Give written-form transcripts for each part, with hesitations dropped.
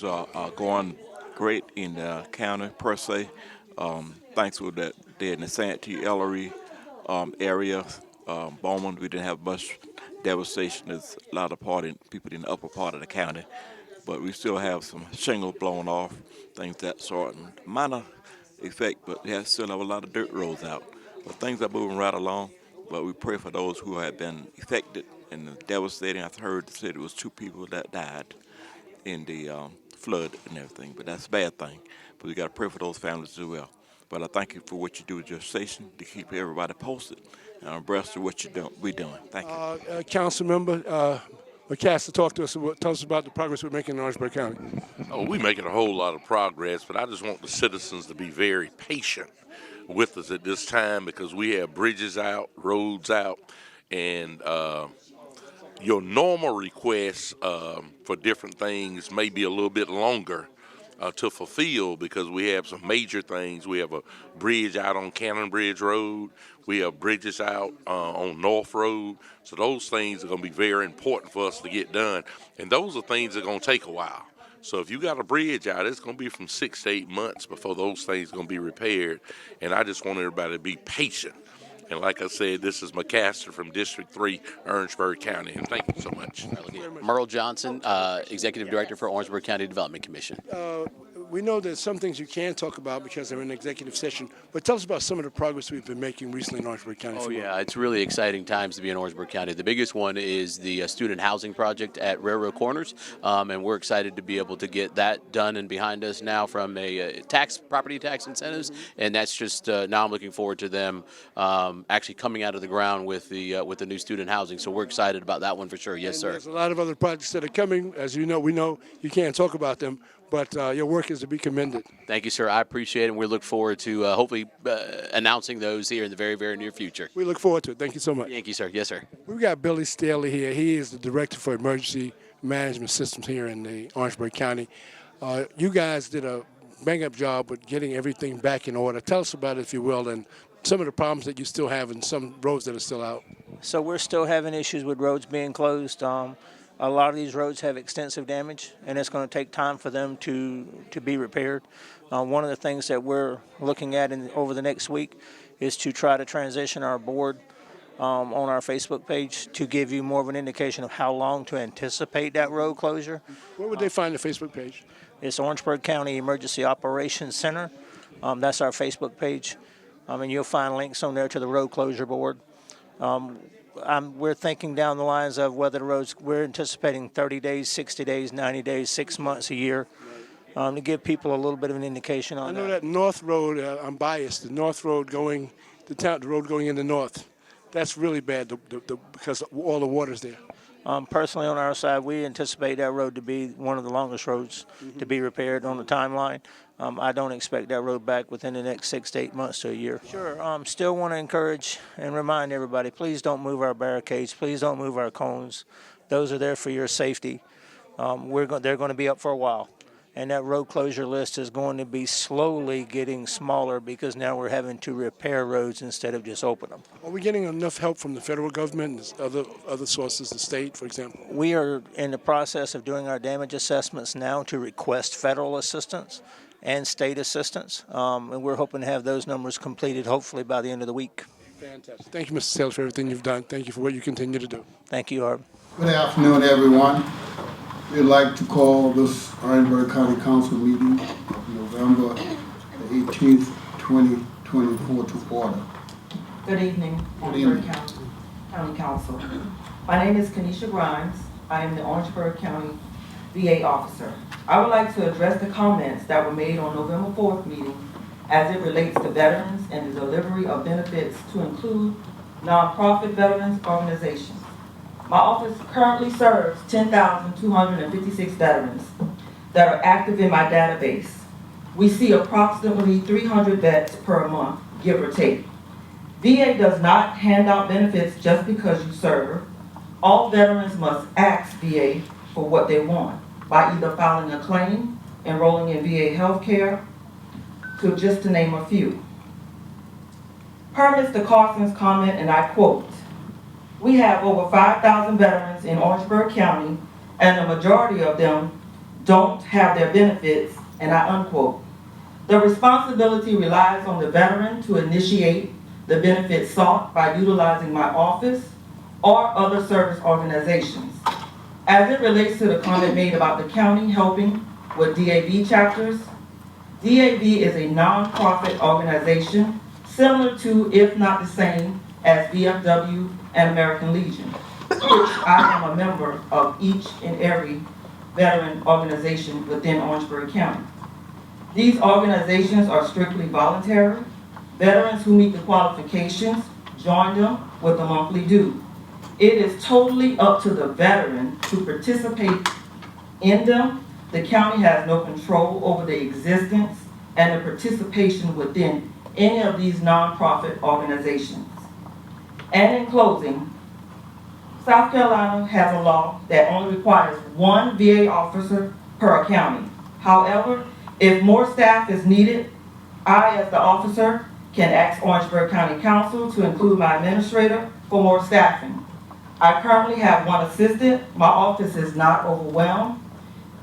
are going great in the county per se. Thanks to that they're in the Santee Ellery area, Bowman, we didn't have much devastation. There's a lot of people in the upper part of the county, but we still have some shingles blown off, things that sort, and minor effect, but we still have a lot of dirt roads out. But things are moving right along. But we pray for those who have been affected and devastating. I've heard said it was two people that died in the flood and everything, but that's a bad thing. But we got to pray for those families as well. But I thank you for what you do with your station to keep everybody posted and abreast of what we're doing. Thank you. Council member McCaster, tell us about the progress we're making in Orangeburg County. Oh, we're making a whole lot of progress, but I just want the citizens to be very patient with us at this time because we have bridges out, roads out, and your normal requests for different things may be a little bit longer to fulfill because we have some major things. We have a bridge out on Cannon Bridge Road. We have bridges out on North Road. So those things are going to be very important for us to get done. And those are things that are going to take a while. So if you got a bridge out, it's going to be from 6 to 8 months before those things are going to be repaired. And I just want everybody to be patient. And like I said, this is McCaster from District 3, Orangeburg County. And thank you so much. Merle Johnson, Executive Director for Orangeburg County Development Commission. We know there's some things you can't talk about because they're in executive session, but tell us about some of the progress we've been making recently in Orangeburg County. Oh, yeah, it's really exciting times to be in Orangeburg County. The biggest one is the student housing project at Railroad Corners, and we're excited to be able to get that done and behind us now from a property tax incentives, and that's just now I'm looking forward to them actually coming out of the ground with the new student housing. So we're excited about that one for sure. Yes, sir. There's a lot of other projects that are coming. As you know, we know you can't talk about them, but your work is to be commended. Thank you, sir. I appreciate it, and we look forward to hopefully announcing those here in the very, very near future. We look forward to it. Thank you so much. Thank you, sir. Yes, sir. We've got Billy Staley here. He is the Director for Emergency Management Systems here in the Orangeburg County. You guys did a bang-up job with getting everything back in order. Tell us about it, if you will, and some of the problems that you still have and some roads that are still out. So we're still having issues with roads being closed. A lot of these roads have extensive damage, and it's going to take time for them to be repaired. One of the things that we're looking at over the next week is to try to transition our board on our Facebook page to give you more of an indication of how long to anticipate that road closure. Where would they find the Facebook page? It's Orangeburg County Emergency Operations Center. That's our Facebook page. And you'll find links on there to the road closure board. We're thinking down the lines of whether the roads, we're anticipating 30 days, 60 days, 90 days, 6 months, a year, to give people a little bit of an indication on that. I know that North Road, I'm biased, the North Road going, the road going in the north, that's really bad because all the water's there. Personally, on our side, we anticipate that road to be one of the longest roads to be repaired on the timeline. I don't expect that road back within the next 6 to 8 months to a year. Sure. Still want to encourage and remind everybody, please don't move our barricades. Please don't move our cones. Those are there for your safety. They're going to be up for a while. And that road closure list is going to be slowly getting smaller because now we're having to repair roads instead of just open them. Are we getting enough help from the federal government and other sources, the state, for example? We are in the process of doing our damage assessments now to request federal assistance and state assistance, and we're hoping to have those numbers completed hopefully by the end of the week. Fantastic. Thank you, Mr. Taylor, for everything you've done. Thank you for what you continue to do. Thank you, Harv. Good afternoon, everyone. We'd like to call this Orangeburg County Council meeting of November the 18th, 2024 to order. Good evening, Orangeburg County Council. My name is Kenesha Grimes. I am the Orangeburg County VA officer. I would like to address the comments that were made on November 4th meeting as it relates to veterans and the delivery of benefits to include nonprofit veterans organizations. My office currently serves 10,256 veterans that are active in my database. We see approximately 300 vets per month, give or take. VA does not hand out benefits just because you serve. All veterans must ask VA for what they want by either filing a claim, enrolling in VA healthcare, just to name a few. Per Mr. Carson's comment, and I quote, "We have over 5,000 veterans in Orangeburg County, and the majority of them don't have their benefits, and I unquote. The responsibility relies on the veteran to initiate the benefits sought by utilizing my office or other service organizations. As it relates to the comment made about the county helping with DAV chapters, DAV is a nonprofit organization similar to, if not the same, as VFW and American Legion, which I am a member of each and every veteran organization within Orangeburg County. These organizations are strictly voluntary. Veterans who meet the qualifications join them with a monthly due. It is totally up to the veteran to participate in them. The county has no control over the existence and the participation within any of these nonprofit organizations. And in closing, South Carolina has a law that only requires one VA officer per county. However, if more staff is needed, I, as the officer, can ask Orangeburg County Council to include my administrator for more staffing. I currently have one assistant. My office is not overwhelmed.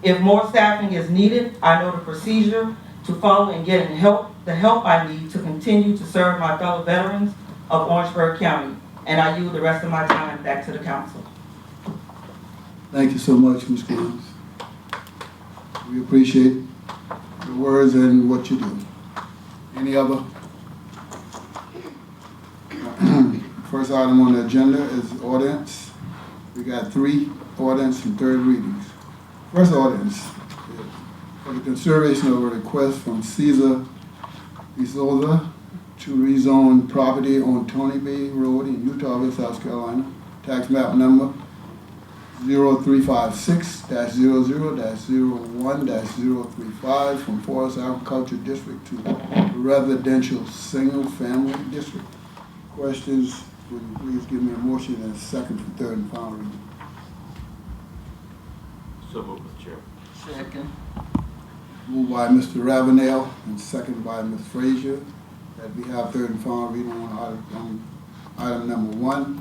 If more staffing is needed, I know the procedure to follow in getting the help I need to continue to serve my fellow veterans of Orangeburg County. And I yield the rest of my time back to the council. Thank you so much, Ms. Grimes. We appreciate your words and what you do. Any other? First item on the agenda is ordinance. We got 3 ordinance and 3rd readings. First ordinance is for the consideration of a request from Caesar Isoza to rezone property on Tony Bay Road in Utahville, South Carolina, tax map number 0356-00-01-035 from Forest Agriculture District to Residential Single Family District. Questions? Would you please give me a motion and a second for 3rd and final reading? So moved, Mr. Chair. Second. Moved by Mr. Ravenel and seconded by Ms. Frazier that we have 3rd and final reading on item number 1.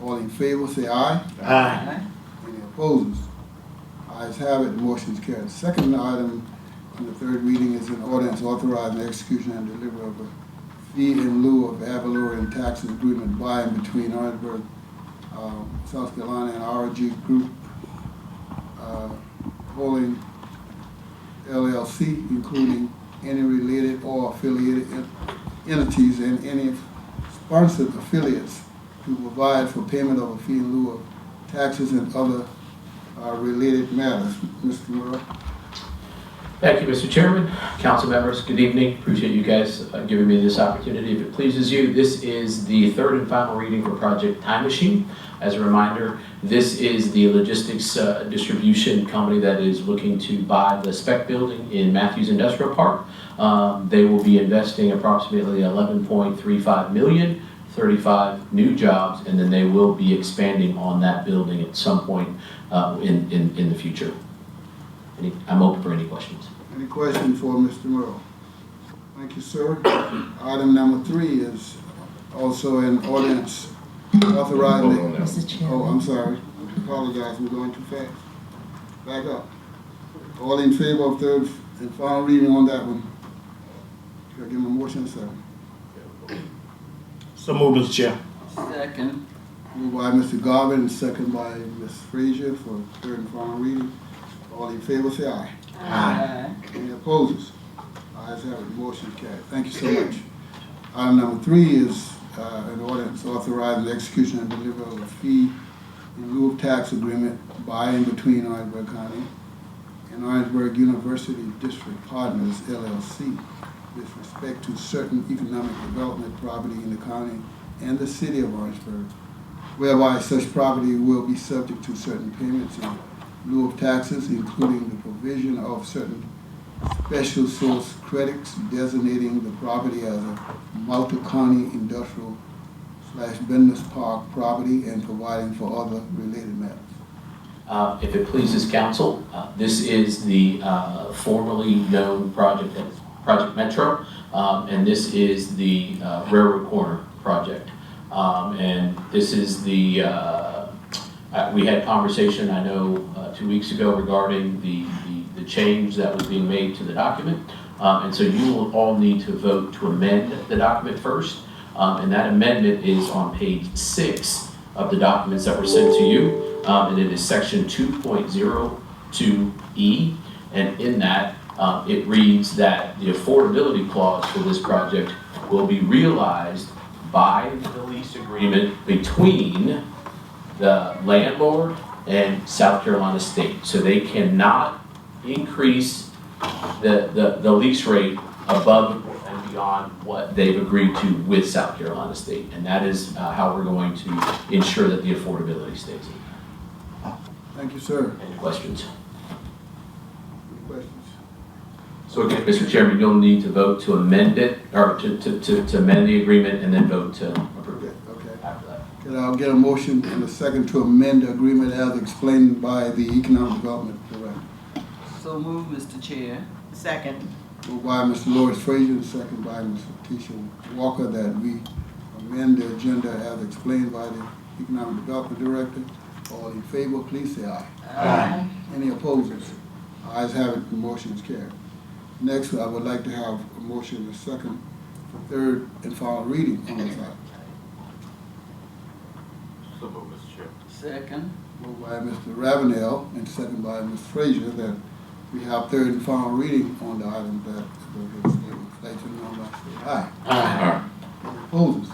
All in favor, say aye. Aye. Any opposers? Ayes have it, the motion is carried. Second item on the 3rd reading is an ordinance authorizing the execution and delivery of a fee in lieu of ad valorem taxes agreement by and between Orangeburg, South Carolina and RG Group Holding LLC, including any related or affiliated entities and any sponsored affiliates to provide for payment of a fee in lieu of taxes and other related matters. Mr. Murrow. Thank you, Mr. Chairman. Council members, good evening. Appreciate you guys giving me this opportunity. If it pleases you, this is the 3rd and final reading for Project Time Machine. As a reminder, this is the logistics distribution company that is looking to buy the spec building in Matthews Industrial Park. They will be investing approximately $11.35 million, 35 new jobs, and then they will be expanding on that building at some point in the future. I'm open for any questions. Any questions for Mr. Murrow? Thank you, sir. Item number 3 is also an ordinance authorizing. Mr. Chairman. Oh, I'm sorry. I apologize. We're going too fast. Back up. All in favor of 3rd and final reading on that one? Can I give my motion a second? So moved, Mr. Chair. Second. Moved by Mr. Garvin and second by Ms. Frazier for 3rd and final reading. All in favor, say aye. Aye. Any opposers? Ayes have it, motion carried. Thank you so much. Item number 3 is an ordinance authorizing the execution and delivery of a fee in lieu of tax agreement by and between Orangeburg County and Orangeburg University District Partners, LLC, with respect to certain economic development property in the county and the city of Orangeburg, whereby such property will be subject to certain payments in lieu of taxes, including the provision of certain special source credits designating the property as a multi-county industrial/business park property and providing for other related matters. If it pleases council, this is the formerly known project as Project Metro, and this is the Railroad Corner project. And this is the We had conversation, I know, 2 weeks ago regarding the change that was being made to the document. And so you will all need to vote to amend the document first. And that amendment is on page 6 of the documents that were sent to you. And it is section 2.02E. And in that, it reads that the affordability clause for this project will be realized by the lease agreement between the landlord and South Carolina State. So they cannot increase the lease rate above and beyond what they've agreed to with South Carolina State. And that is how we're going to ensure that the affordability stays in. Thank you, sir. Any questions? Any questions? So again, Mr. Chairman, you'll need to vote to amend it, or to amend the agreement and then vote to approve it. Okay. After that. Can I get a motion and a second to amend the agreement as explained by the Economic Development Director? So move, Mr. Chair. Second. Moved by Mr. Lawrence Frazier, and second by Ms. Letitia Walker, that we amend the agenda as explained by the Economic Development Director. All in favor, please say aye. Aye. Any opposers? Ayes have it, the motion is carried. Next, I would like to have a motion and a second for third and final reading on this item. So moved, Mr. Chair. Second. Moved by Mr. Ravenel and second by Ms. Frazier, that we have third and final reading on the item that let you know by say aye. Aye. Any opposers?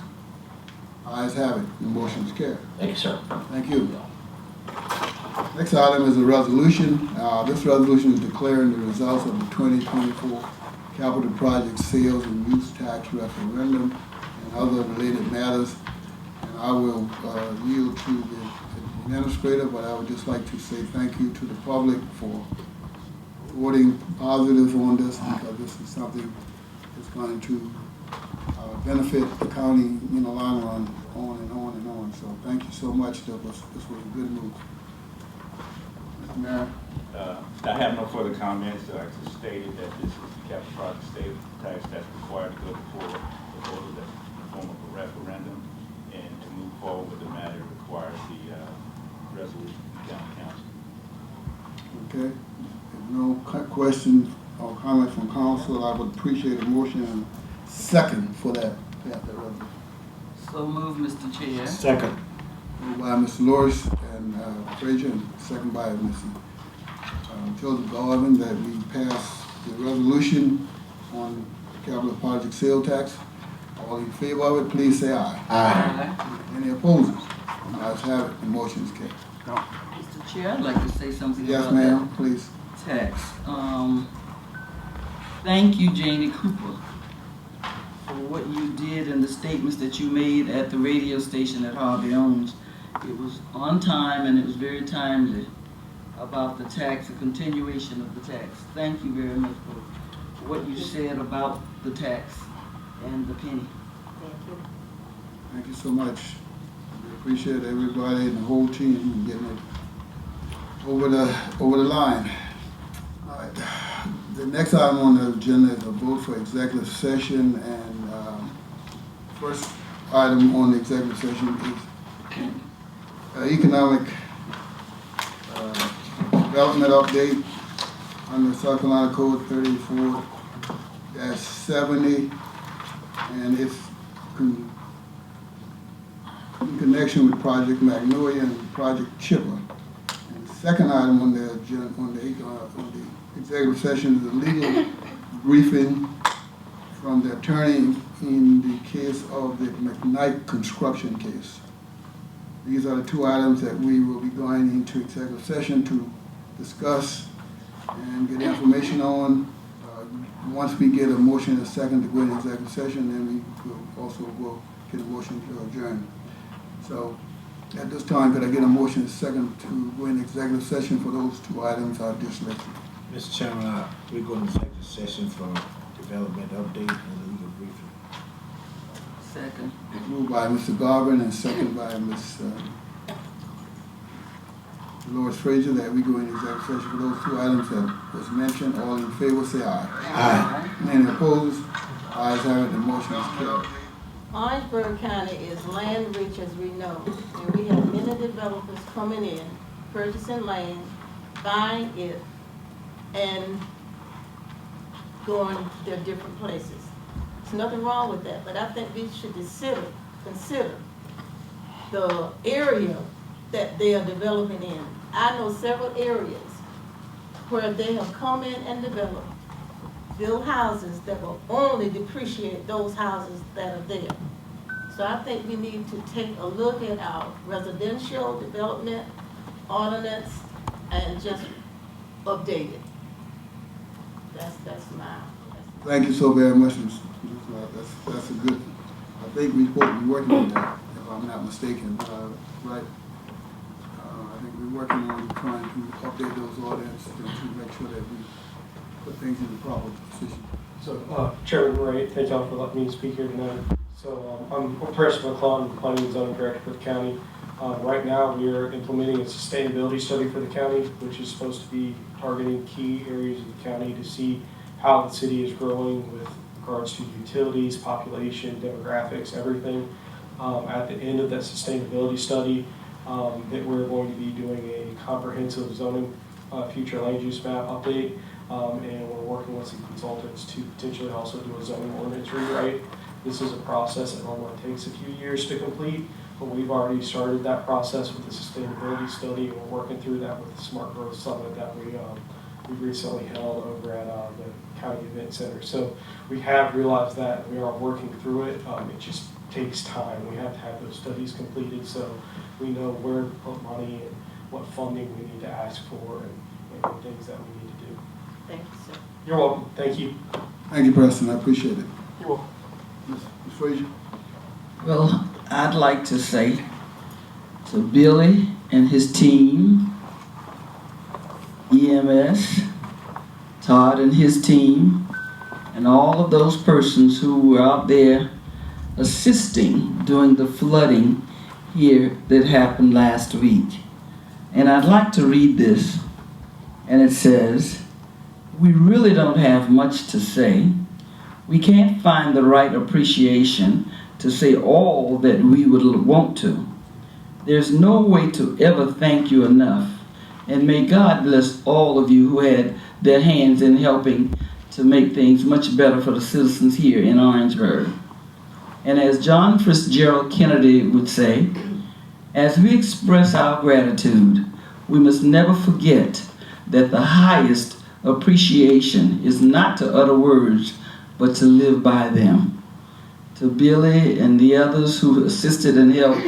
Ayes have it, the motion is carried. Thank you, sir. Thank you. Next item is a resolution. This resolution is declaring the results of the 2024 capital project sales and use tax referendum and other related matters. And I will yield to the administrator, but I would just like to say thank you to the public for voting positive on this, because this is something that's going to benefit the county in the long run, on and on and on. So thank you so much. This was a good move. Mr. Mayor. I have no further comments. I just stated that this is the capital project state tax that's required to go before the voters in the form of a referendum, and to move forward with the matter requires the resolution from the county council. Okay. If no questions or comments from council, I would appreciate a motion and second for that resolution. So move, Mr. Chair. Second. Moved by Mr. Lawrence and Frazier, and second by Mr. Joseph Garvin, that we pass the resolution on capital project sale tax. All in favor of it, please say aye. Aye. Any opposers? Ayes have it, the motion is carried. Mr. Chair, I'd like to say something Yes, about ma'am, please. that tax. Thank you, Janie Cooper, for what you did and the statements that you made at the radio station that Harvey owns. It was on time and it was very timely about the tax, the continuation of the tax. Thank you very much for what you said about the tax and the penny. Thank you. Thank you so much. We appreciate everybody and the whole team getting it over the line. All right. The next item on the agenda is a vote for executive session, and first item on the executive session is economic development update under South Carolina Code 34-70, and it's in connection with Project Magnolia and Project Chipper. And the second item on the agenda, on the executive session, is a legal briefing from the attorney in the case of the McKnight construction case. These are the two items that we will be going into executive session to discuss and get information on. Once we get a motion and a second to go into executive session, then we will also get a motion to adjourn. So at this time, could I get a motion and a second to go into executive session for those two items I just listed? Mr. Chairman, we go into executive session for development update and legal briefing. Second. Moved by Mr. Garvin and second by Ms. Lawrence Frazier, that we go into executive session for those two items that was mentioned. All in favor, say aye. Aye. Any opposed? Ayes have it, the motion is carried. Orangeburg County is land rich, as we know, and we have many developers coming in, purchasing land, buying it, and going their different places. There's nothing wrong with that, but I think we should consider the area that they are developing in. I know several areas where they have come in and developed, built houses that will only depreciate those houses that are there. So I think we need to take a look at our residential development ordinance and just update it. That's my. Thank you so very much, Ms. That's a good, I think we're supposed to be working on that, if I'm not mistaken, right? I think we're working on trying to update those ordinances to make sure that we put things in the proper position. So, Chairman Wright, thank y'all for letting me speak here tonight. So, I'm Preston McClellan, Planning and Zoning Director for the county. Right now, we are implementing a sustainability study for the county, which is supposed to be targeting key areas of the county to see how the city is growing with regards to utilities, population, demographics, everything. At the end of that sustainability study, that we're going to be doing a comprehensive zoning future land use map update, and we're working with some consultants to potentially also do a zoning ordinance rewrite. This is a process that normally takes a few years to complete, but we've already started that process with the sustainability study, and we're working through that with the Smart Growth Summit that we recently held over at the County Event Center. So we have realized that we are working through it. It just takes time. We have to have those studies completed so we know where to put money and what funding we need to ask for and things that we need to do. Thank you, sir. You're welcome. Thank you. Thank you, Preston. I appreciate it. You're welcome. Ms. Frazier? Well, I'd like to say to Billy and his team, EMS, Todd and his team, and all of those persons who were out there assisting during the flooding here that happened last week. And I'd like to read this, and it says, "We really don't have much to say. We can't find the right appreciation to say all that we would want to. There's no way to ever thank you enough, and may God bless all of you who had their hands in helping to make things much better for the citizens here in Orangeburg." And as John Fitzgerald Kennedy would say, as we express our gratitude, we must never forget that the highest appreciation is not to utter words, but to live by them. To Billy and the others who assisted and helped,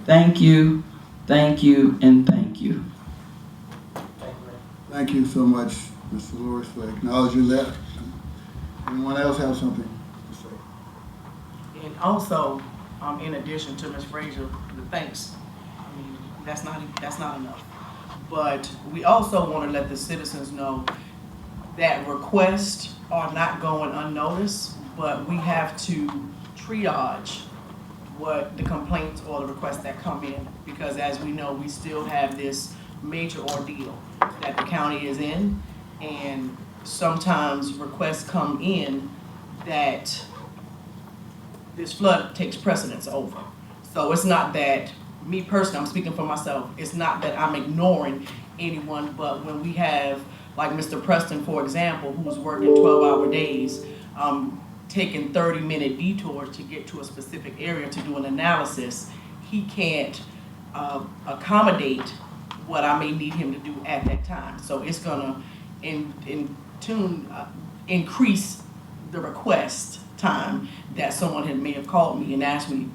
thank you, and thank you. Thank you so much, Mr. Lewis, for acknowledging that. Anyone else have something to say? And also, in addition to Ms. Frazier, the thanks. I mean, that's not enough. But we also want to let the citizens know that requests are not going unnoticed, but we have to triage what the complaints or the requests that come in, because as we know, we still have this major ordeal that the county is in, and sometimes requests come in that this flood takes precedence over. So it's not that, me personally, I'm speaking for myself, it's not that I'm ignoring anyone, but when we have, like Mr. Preston, for example, who's working 12-hour days, taking 30-minute detours to get to a specific area to do an analysis, he can't accommodate what I may need him to do at that time. So it's gonna increase the request time that someone may have called me and asked me,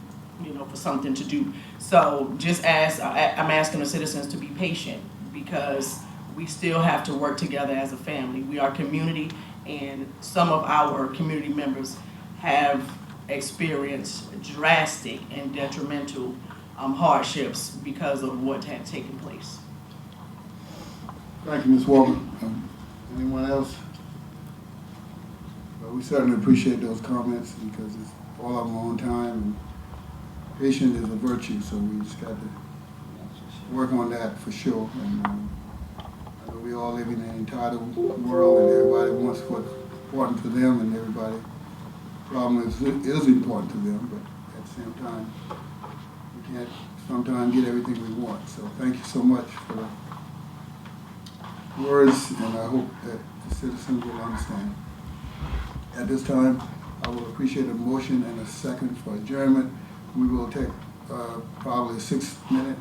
for something to do. So just I'm asking the citizens to be patient, because we still have to work together as a family. We are community, and some of our community members have experienced drastic and detrimental hardships because of what had taken place. Thank you, Ms. Walker. Anyone else? We certainly appreciate those comments, because it's all of them on time, and patience is a virtue, so we just got to work on that for sure. And I know we all live in an entitled world, and everybody wants what's important to them, and everybody problem is important to them, but at the same time, we can't sometimes get everything we want. So thank you so much for the words, and I hope that the citizens will understand. At this time, I will appreciate a motion and a second for adjournment. We will take probably a 6 minute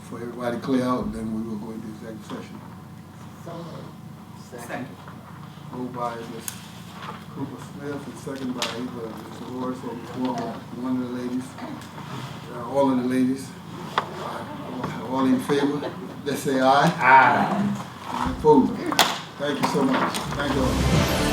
for everybody to clear out, and then we will go into executive session. Second. Moved by Ms. Cooper Smith and second by either Mr. Lawrence or Ms. Walker, one of the ladies, all of the ladies. All in favor, let's say aye. Aye. And opposed. Thank you so much. Thank you all.